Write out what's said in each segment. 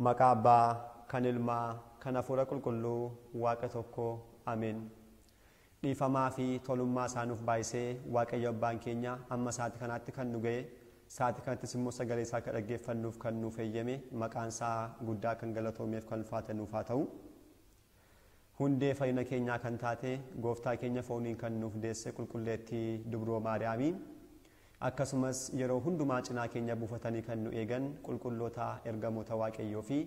Maqaa Abbaa, kan Ilmaa, kan Hafuura Qulqulluu, Waaqa tokko. Ameen. Dhiifamaa fi tolummaa isaanuuf baay'isee Waaqayyo Abbaan keenya amma sa'aatii kanaatti kan nu ga'e, sa'aatii kanattis immoo sagalee isaa akka dhaggeeffannuuf kan nuuf eeyyame, maqaan isaa guddaa kan galatoomeef kan ulfaate nuuf haa ta'u. Hundee fayyina keenyaa kan taate Gooftaa keenya fooniin kan nuuf deesse qulqulleettii Dubroo Maariyaamiin, akkasumas yeroo hundumaa cinaa keenya buufatanii kan nu eegan qulqulloota ergamoota Waaqayyoo fi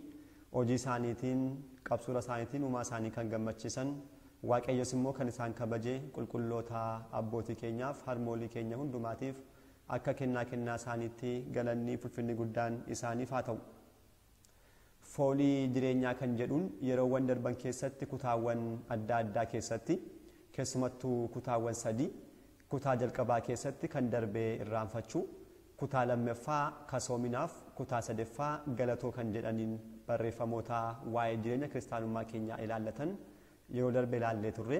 hojii isaaniitiin qabsuura isaaniitiin uumaa isaanii kan gammachiisan, Waaqayyos immoo kan isaan kabajee qulqulloota abbootii keenyaaf harmoolii keenya hundumaatiif akka kennaa isaaniitti galanni ulfinni guddaan isaaniif haa ta'u. Foolii jireenyaa kan jedhuun yeroowwan darban keessatti kutaawwan adda addaa keessatti, keessumattuu kutaawwan 3, kutaa jalqabaa keessatti kan darbee irraanfachuu, kutaa lammaffaa kasoominaaf, kutaa sadaffaa galatoo kan jedhaniin barreeffamoota waa'ee jireenya kiristaanummaa keenyaa ilaallatan yeroo darbe ilaallee turre.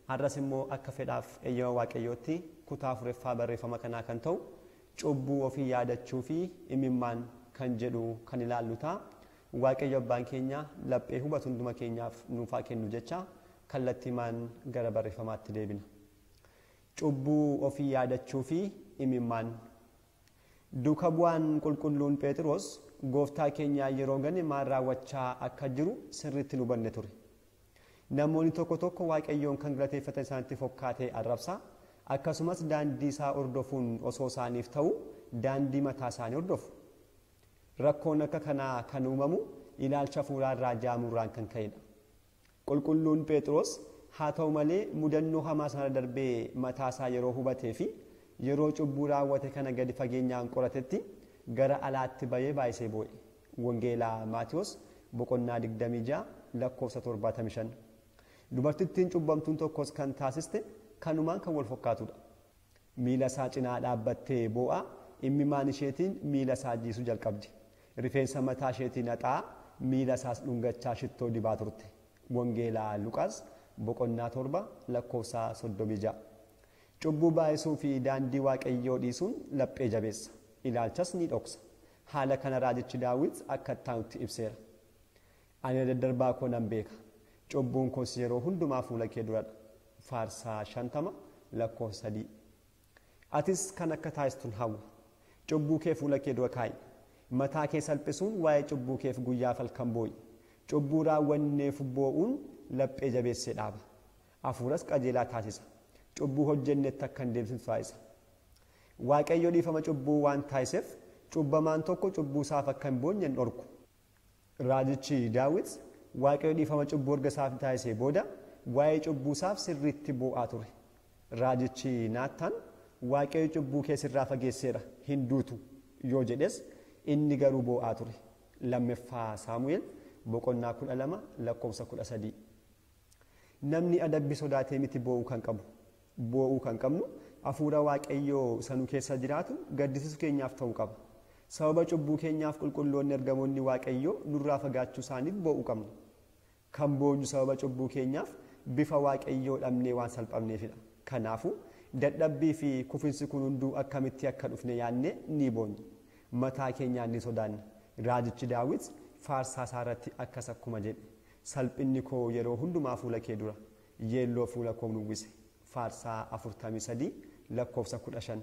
Har'as immoo akka fedhaaf eeyyama Waaqayyootti kutaa 4ffaa barreeffama kanaa kan ta'u cubbuu ofii yaadachuu fi imimmaan kan jedhu kan ilaallu ta'a. Waaqayyo Abbaan keenya laphee hubatu hunduma keenyaaf nuuf haa kennu jecha kallattiimaan gara barreeffamaatti deebina. Cubbuu ofii yaadachuu fi imimmaan. Duuka bu'aan qulqulluun Phexros Gooftaa keenyaa yeroo gane maal raawwachaa akka jiru sirriitti nu hubanne ture. Namoonni tokko tokko Waaqayyoon kan galateeffatan isaanitti fokkaatee arrabsa, akkasumas daandii isaa hordofuun osoo isaaniif ta'u daandii mataa isaanii hordofu. Rakkoon akka kanaa kan uumamu ilaalcha hafuuraarraa jaamuurraan kan ka'edha. Qulqulluun Phexros haa ta'u malee mudannoo hamaa sana darbee mataa isaa yeroo hubatee fi yeroo cubbuu raawwate kana gadi fageenyaan qoratetti gara alaatti bahee baay'isee boo'e. Wangeelaa Maatiyos boqonnaa 26 lakkoofsa 75. Dubartittiin cubbamtuun tokkos kan taasiste kanumaan kan wal fakkaatudha. Miila isaa cinaa dhaabbattee boo'a, imimmaan isheetiin miila isaa jiisuu jalqabdi. Rifeensa mataa isheetiin haxaa, miila isaas dhungachaa shittoo dibaa turte. Wangeelaa Luqaas boqonnaa 7 lakkoofsa 36. Cubbuu baay'isuu fi daandii Waaqayyoo dhiisuun laphee jabeessa, ilaalchas ni dhoksa. Haala kana Raajichi Daawit akka itti ibseera. Ani daddarbaa koo nan beeka, cubbuun koos yeroo hundumaa fuula kee duradha. Faarsaa 50 lakkoofsa 3. Atis kan akka taasistuun hawwa. Cubbuu kee fuula kee dura kaa'i. Mataa kee salphisuun waa'ee cubbuu keef guyyaaf halkan boo'i. Cubbuu raawwanneef boo'uun laphee jabeessee dhaaba. Hafuuras qajeelaa taasisa. Cubbuu hojjennetti akka hin deebisne taasisa. Waaqayyo dhiifama cubbuu waan taasiseef cubbamaan tokko cubbuu isaaf akka hin boonye hin dhorku. Raajichi Daawit Waaqayyo dhiifama cubbuu erga isaaf taasisee booda waa'ee cubbuu isaaf sirriitti boo'aa ture. Raajichi Naattaan Waaqayyo cubbuu kee sirraa fageesseera hin duutu yoo jedhes inni garuu boo'aa ture. Lammaffaa Saamu'eel boqonnaa 12 lakkoofsa 13. Namni adabbii sodaatee miti boo'uu kan qabu. Boo'uu kan qabnu hafuura Waaqayyoo sanuu keessa jiraatu gaddisiisuu keenyaaf ta'uu qaba. Sababa cubbuu keenyaaf qulqulloonni ergamoonni Waaqayyoo nurraa fagaachuu isaaniif boo'uu qabna. Kan boonyu sababa cubbuu keenyaaf bifa Waaqayyoo dhabnee waan salphamneefidha. Kanaafuu dadhabbii fi kufinsi kun hunduu akkamitti akka dhufne yaadnee ni boonye. Mataa keenyaan ni sodaanne. Raajichi Daawit faarsaa isaa irratti akkas akkuma jedhe, salphinni koo yeroo hundumaa fuula kee dura, yeelloo fuula koo nuwwise. Faarsaa 43 lakkoofsa 15.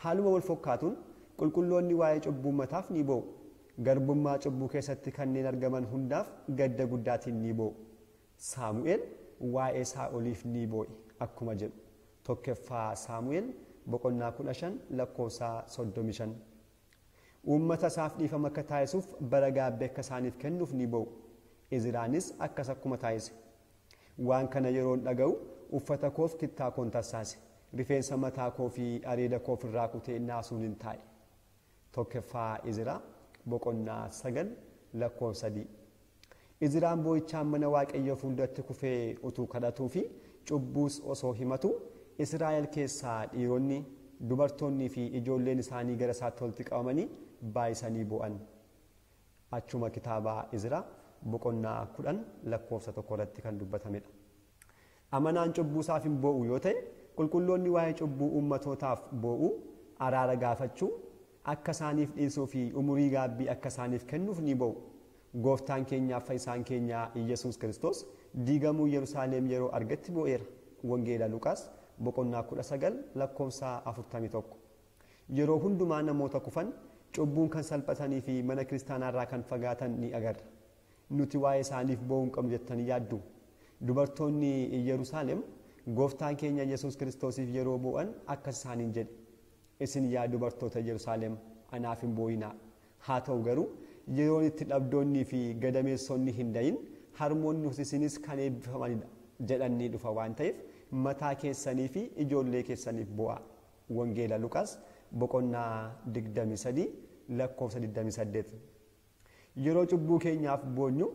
Haaluma wal fakkaatuun qulqulloonni waa'ee cubbuu ummataaf ni boo'u. Garbummaa cubbuu keessatti kanneen argaman hundaaf gadda guddaatiin ni boo'u. Saamu'eel waa'ee Saa'oliif ni boo'e akkuma jedhu. Tokkoffaa Saamu'eel boqonnaa 15 lakkoofsa 35. Uummata isaaf dhiifama akka taasisuuf bara gaabbee akka isaaniif kennuuf ni boo'u. Izraanis akkas akkuma taasise. Waan kana yeroon dhaga'u uffata koof kittaa koon tassaase. Rifeensa mataa koo fi areeda koof irraa kutee naasuun hin taa'e. Tokkoffaa Izraa boqonnaa 9 lakkoofsa 3. Izraan boo'ichaan mana Waaqayyoo fuulduratti kufee utuu kadhatuu fi cubbuus osoo himatu Israa'el keessaa dhiironni, dubartoonnii fi ijoolleen isaanii gara isaatti walitti qabamanii baay'isanii boo'an. Achuma kitaaba Izraa boqonnaa 10 lakkoofsa 1 irratti kan dubbatamedha. Amanaan cubbuu isaaf hin boo'u yoo ta'e qulqulloonni waa'ee cubbuu ummatootaaf boo'u, araara gaafachuu, akka isaaniif dhiisuu fi umurii gaabbii akka isaaniif kennuuf ni boo'u. gooftaan keenyaaf fayyisaan keenya Yesuus Kiristoos diigamuu Yerusaalem yeroo argetti boo'eera. Wangeela Luqaas boqonnaa 19 lakkoofsa 41. Yeroo hundumaa namoota kufan cubbuun kan salphatanii fi mana kiristaanaarraa kan fagaatan ni agarra. Nuti waa'ee isaaniif boo'uu hin qabnu jettanii yaaddu. Dubartoonni Yerusaalem gooftaan keenya Yesuus Kiristoosiif yeroo boo'an akkas isaaniin jedhe. Isin yaa dubartoota Yerusaalem anaaf hin boo'inaa. Haa ta'u garuu yeroon itti dhabdoonnii fi gadameessonni hin dayin harmoonni isinis kan eebbifamanidha jedhanii dhufa waan ta'eef mataa keessanii fi ijoollee keessaniif boo'aa. Wangeela Luqaas boqonnaa 23 lakkoofsa 28. Yeroo cubbuu keenyaaf boonyu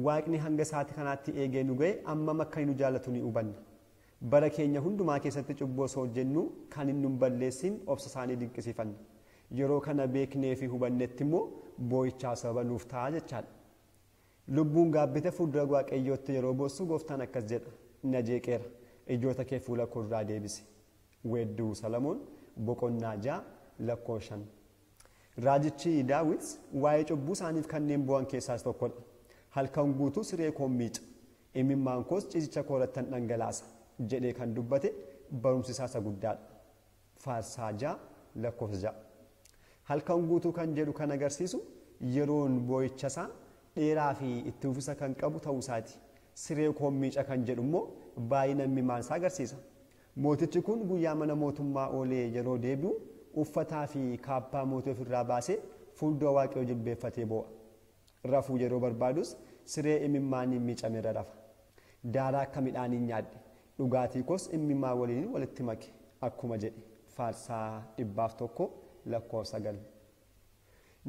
Waaqni hanga isaatti kanaatti eegee nu ga'e ammam akka nu jaallatu ni hubanna. Bara keenya hundumaa keessatti cubbuu osoo hojjennu kan hin balleessin obsa isaanii dinqisiifanna. Yeroo kana beeknee fi hubannetti immoo boo'ichaa sababa nuuf ta'a jechaadha. Lubbuun gaabbite fuuldura Waaqayyootti yeroo boossu gooftaan akkas jedha. Na jeeqeera ijoota kee fuula koo duraa deebisi. Weedduu Salamoon boqonnaa 6 lakkoofsa 5. Raajichi Daawit waa'ee cubbuu isaaniif kanneen boo'an keessaas tokkodha. Halkan guutuu siree koo miica. Imimmaan koos ciisicha koo irratti dhangalaasa jedhee kan dubbate barumsi isaa isa guddaadha. Faarsaa 6 lakkoofsa 6. Halkan guutuu kan jedhu kan agarsiisu yeroon boo'icha isaa dheeraa fi itti fufisa kan qabu ta'uu isaati. Siree koo miica kan jedhu immoo baay'ina imimmaan isaa agarsiisa. Mootichi kun guyyaa mana mootummaa oolee yeroo deebi'u uffataa fi kaabbaa mootii ofirraa baasee fuuldura Waaqayyoo jilbeeffatee boo'a. Rafuu yeroo barbaadus siree imimmaaniin miicame irra rafa. Daaraa akka midhaaniin nyaadhe dhugaatii koos imimmaan waliin walitti make akkuma jedhe Faarsaa 101 lakkoofsa 9.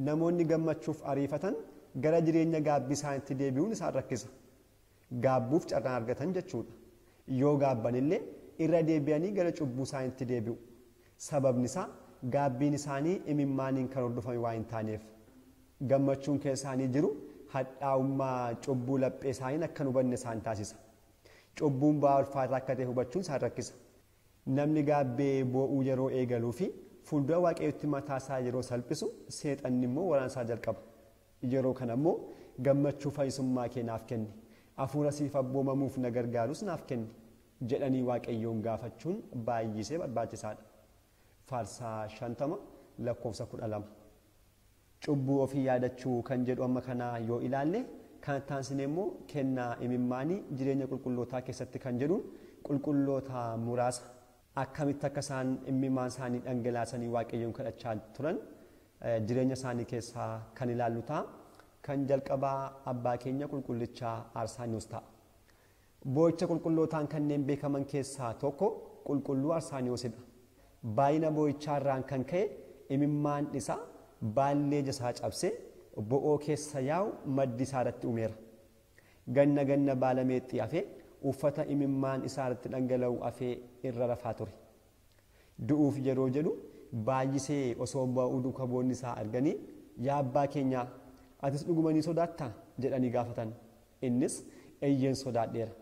Namoonni gammachuuf ariifatan gara jireenya gaabbii isaaniitti deebi'uun isaan rakkisa. Gaabbuuf carraan argatan jechuudha. Yoo gaabban illee irra deebi'anii gara cubbuu isaaniitti deebi'u. Sababni isaa gaabbiin isaanii imimmaaniin kan hordofame waan hin taaneef. Gammachuun keessa isaanii jiru hadhaa'ummaa cubbuu laphee isaanii akka hin hubanne isaan taasisa. Cubbuun ba'aa ulfaataa akka ta'e hubachuun isaan rakkisa. Namni gaabbee boo'uu yeroo eegaluu fi fuuldura Waaqayyootti mataa isaa yeroo salphisu seexanni immoo waraansaa jalqaba. Yeroo kana immoo gammachuu fayyisummaa kee naaf kenni. Hafuura siif abboomamuuf na gargaarus naaf kenni jedhanii Waaqayyoon gaafachuun baay'isee barbaachisaadha. Faarsaa 50 lakkoofsa 12. Cubbuu ofii yaadachuu kan jedhu amma kana yoo ilaalle kan taansine immoo kennaa imimmaanii jireenya qulqullootaa keessatti kan jedhuun qulqulloota muraasa akkamitti akka isaan imimmaan isaanii dhangalaasanii Waaqayyoon kadhachaa turan jireenya isaanii keessaa kan ilaallu ta'a. Kan jalqabaa abbaa keenya qulqullichaa Arsaaniyoos ta'a. Boo'icha qulqullootaan kanneen beekaman keessaa tokko qulqulluu Arsaaniyoosidha. Baay'ina boo'ichaa irraan kan ka'e imimmaan isaa baallee jasaa cabsee bo'oo keessa yaa'u maddi isaa irratti uumeera. Ganna ganna baala meexxii hafee uffata imimmaan isaa irratti dhangala'u hafee irra rafaa ture. Du'uuf yeroo jedhu baay'isee osoo ba'uu duuka boonni isaa arganii yaa abbaa keenyaa atis dhugumanii sodaattaa jedhanii gaafatan. Innis eeyyeen sodaadheera.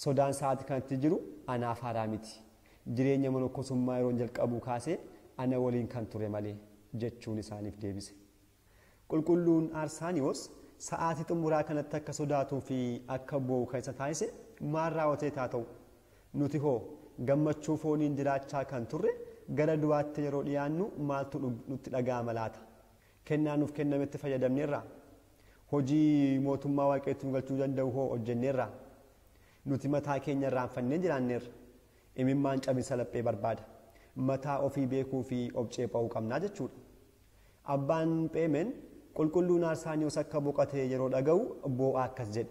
Sodaan sa'aatii kanatti jiru anaaf haaraa miti. Jireenya monokkosummaa yeroo jalqabuu kaasee ana waliin kan ture malee jechuun isaaniif deebise. Qulqulluun Arsaaniyoos sa'aatii xumuraa kanatti akka sodaatuu fi akka boo'u kan isa taasise maal raawwatee haa ta'u. Nuti hoo gammachuu fooniin jiraachaa kan turre gara du'aatti yeroo dhiyaannu maaltu nutti dhaga'ama laata? Kennaa nuuf kennametti fayyadamneerra? Hojii mootummaa Waaqayyootti nu galchuu danda'u hoo hojjenneerra? Nuti mataa keenya irraanfannee jiraanneerra. Imimmaan cabinsa laphee barbaada. Mataa ofii beekuu fi of ceepha'uu qabnaa jechuudha. Abbaan Pheemen qulqulluun Arsaaniyoos akka boqotee yeroo dhaga'u boo'aa akkas jedhe.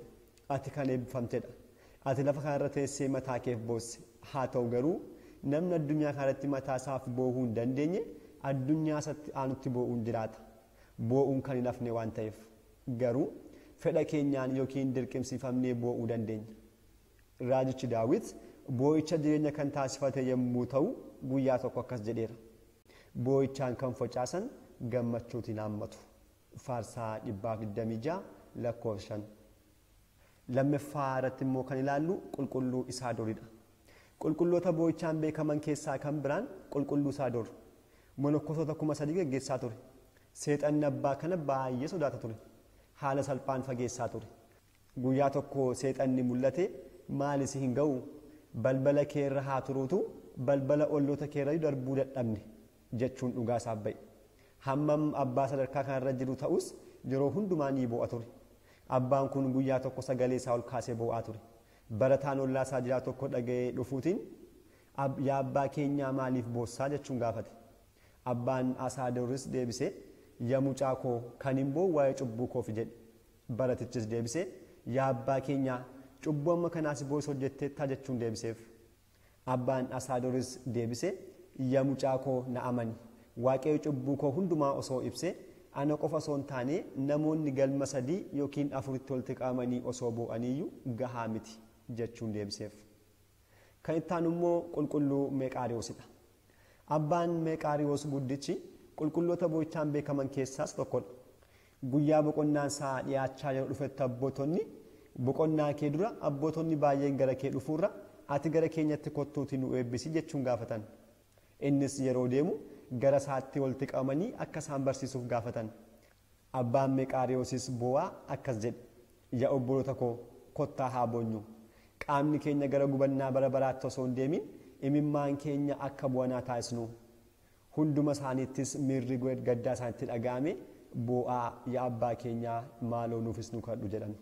Ati kan eebbifamtedha. Ati lafa kanarra teessee mataa keef boosse. Haa ta'u garuu namni addunyaa kanatti mataa isaaf boo'uu hin dandeenye addunyaa isatti aanutti boo'uun jiraata. Boo'uun kan hin hafne waan ta'eef garuu fedha keenyaan yookiin dirqamsiifamnee boo'uu dandeenya. Raajichi Daawit boo'icha jireenya kan taasifate yommuu ta'u guyyaa tokko akkas jedheera. Boo'ichaan kan facaasan gammachuutiin haammatu. Faarsaa 126 lakkoofsa 5. Lammaffaa irratti immoo kan ilaallu qulqulluu Isaadoridha. Qulqulloota boo'ichaan beekaman keessaa kan biraan qulqulluu Isaadoor. Monokkosoota 3,000 geggeessaa ture. Seexanni abbaa kana baay'ee sodaata ture. haala salphaan fageessaa ture. Guyyaa tokko seexanni mul'ate maalis hin ga'u balbala keerra haa turuutu balbala olloota keerra darbuu dadhabne jechuun dhugaa isaaf ba'e. Hammam abbaa sadarkaa kanarra jiru ta'us yeroo hundumaa ni boo'a ture. Abbaan kun guyyaa tokko sagalee isaa ol kaasee boo'aa ture. Barataan ollaa isaa jiraa tokko dhaga'ee dhufuutiin yaa abbaa keenyaa maaliif boossaa jechuun gaafate. Abbaan Asaadoris deebisee yaa mucaa koo kan hin boo'u waa'ee cubbuu koofi jedhe. Baratichis deebisee yaa abbaa keenyaa cubbuu amma kanaas boos hojjetteettaa jechuun deebiseef. Abbaan Asaadoris deebisee yaa mucaa koo na amani waaqayyo cubbuu koo hundumaa osoo ibsee ana qofa osoo hin taane namoonni galma 3 yookiin 4 walitti qabamanii osoo boo'aniiyyuu gahaa miti jechuun deebiseef. Kan itti aanu immoo qulqulluu Meeqaariyoosidha. Abbaan Meeqaariyoos guddichi qulqulloota boo'ichaan beekaman keessaas tokkodha. Guyyaa boqonnaan isaa dhiyaachaa yeroo dhufetti abbootonni boqonnaa kee dura abbootonni baay'een gara kee dhufuurra ati gara keenyatti kottuuti nu eebbisi jechuun gaafatan. Innis yeroo deemu gara isaatti walitti qabamanii akka isaan barsiisuuf gaafatan. Abbaan Meeqaariyoosis boo'aa akkas jedhe yaa obboloota koo kottaa haa boonyu. Qaamni keenya gara gubannaa bara baraatti osoo hin deemin imimmaan keenya akka bu'anaa taasisnu. Hunduma isaaniittis miirri gaddaa isaanitti dhaga'ame boo'aa yaa abbaa keenyaa maaloo nuufis nu kadhu jedhan.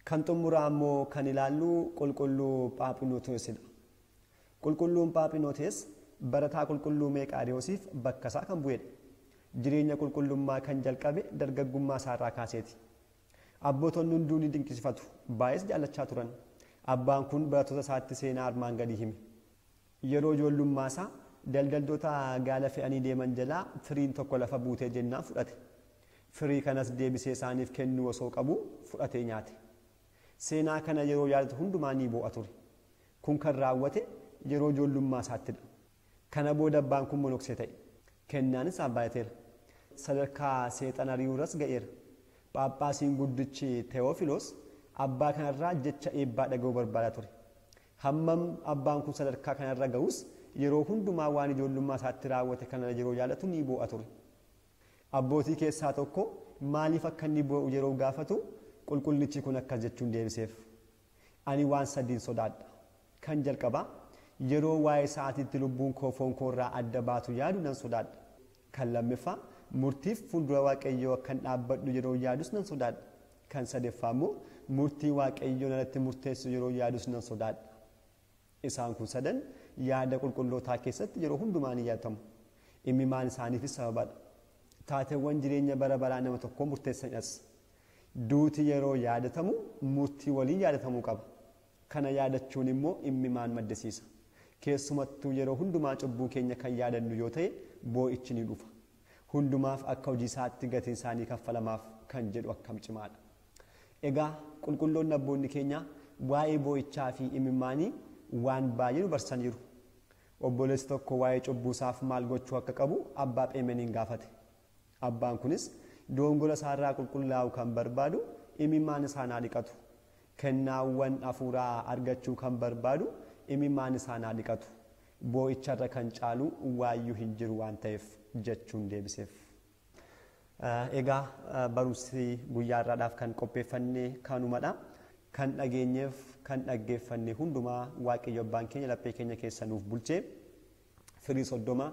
Kan xumuraa immoo kan ilaallu qulqulluu Phaaphinootoosidha. Qulqulluun Phaaphinootoo barataa qulqulluu Meeqaariyoosiif bakka isaa kan bu'edha. Jireenya qulqullummaa kan jalqabe dargaggummaa isaarraa kaaseeti. Abbootonni hunduu ni dinqisiifatu baay'ees jaallachaa turan. Abbaan kun barattoota isaatti seenaa armaan gadii hime. Yeroo ijoollummaa isaa daldaltoota gaala fe'anii deeman jalaa firiin tokko lafa buutee jennaan fudhate. Firii kanas deebisee isaaniif kennuu osoo qabu fudhatee nyaate. Seenaa kana yeroo yaadatu hundumaa ni boo'a ture. Kun kan raawwate yeroo ijoollummaa isaattidha. Kana booda abbaan kun monoksee ta'e. Kennaanis baay'ateera. Sadarkaa seexana ari'uuras ga'eera. Phaaphaasiin guddichi Teewoofiloos abbaa kanarraa jecha eebbaa dhaga'uu barbaadaa ture. Hammam abbaan kun sadarkaa kanarra ga'us yeroo hundumaa waan ijoollummaa isaatti raawwate kana yeroo yaadatu ni boo'a ture. Abbootii keessaa tokko maaliif akka inni boo'u yeroo gaafatu qulqullichi kun akkas jechuun deebiseef. Ani waan 3 sodaadha. Kan jalqabaa yeroo waa'ee sa'aatiitti lubbuun koo foon koorraa adda baatu yaadu nan sodaadha. Kan lammaffaa murtiif fuuldura waaqayyoo akkan dhaabbadhu yeroo yaadus nan sodaadha. Kan sadaffaa immoo murtii waaqayyoo irratti murteessu yeroo yaadus nan sodaadha. Isaan kun 3 yaada qulqullootaa keessatti yeroo hundumaa ni yaadatamu. Imimmaan isaaniifis sababadha. Taateewwan jireenya bara baraa nama tokkoo murteessanidhas. Duuti yeroo yaadatamu murtii waliin yaadatamuu qaba. Kana yaadachuun immoo imimmaan maddisiisa. Keessumattuu yeroo hundumaa cubbuu keenya kan yaadannu yoo ta'e boo'ichi ni dhufa. Hundumaaf akka hojii isaatti gatiin isaanii kaffalamaaf kan jedhu akkam cimaadha. Egaa qulqulloonni abboonni keenya waa'ee boo'ichaa fi imimmaanii waan baay'ee nu barsiisaniiru. Obboleessi tokko waa'ee cubbuu isaaf maal gochuu akka qabu abbaa Pheemeniin gaafate. Abbaan kunis doongora isaarraa qulqullaa'u kan barbaadu imimmaan isaa naa dhiqatu. Kennaawwan hafuuraa argachuu kan barbaadu imimmaan isaa naa dhiqatu. Boo'icharra kan caalu waayyuu hin jiru waan ta'eef jechuun deebiseef. Egaa barumsi guyyaa irraadhaaf kan qopheeffannee kanumadha. Kan dhageenyeef kan dhaggeeffanne hundumaa waaqayyo abbaan keenya laphee keenya keessa nuuf bulchee firii 30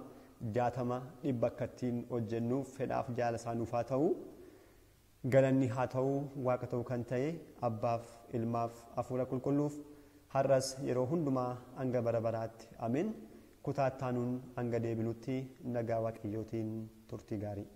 60 100 akka ittiin hojjennuuf fedhaaf jaala isaa nuuf haa ta'u. Galanni haa ta'u waaqa ta'u kan ta'e abbaaf ilmaaf hafuura qulqulluuf har'as yeroo hundumaa hanga bara baraatti ameen. Kutaa itti aanuun hanga deebinutti nagaa waaqayyootiin turtii gaarii.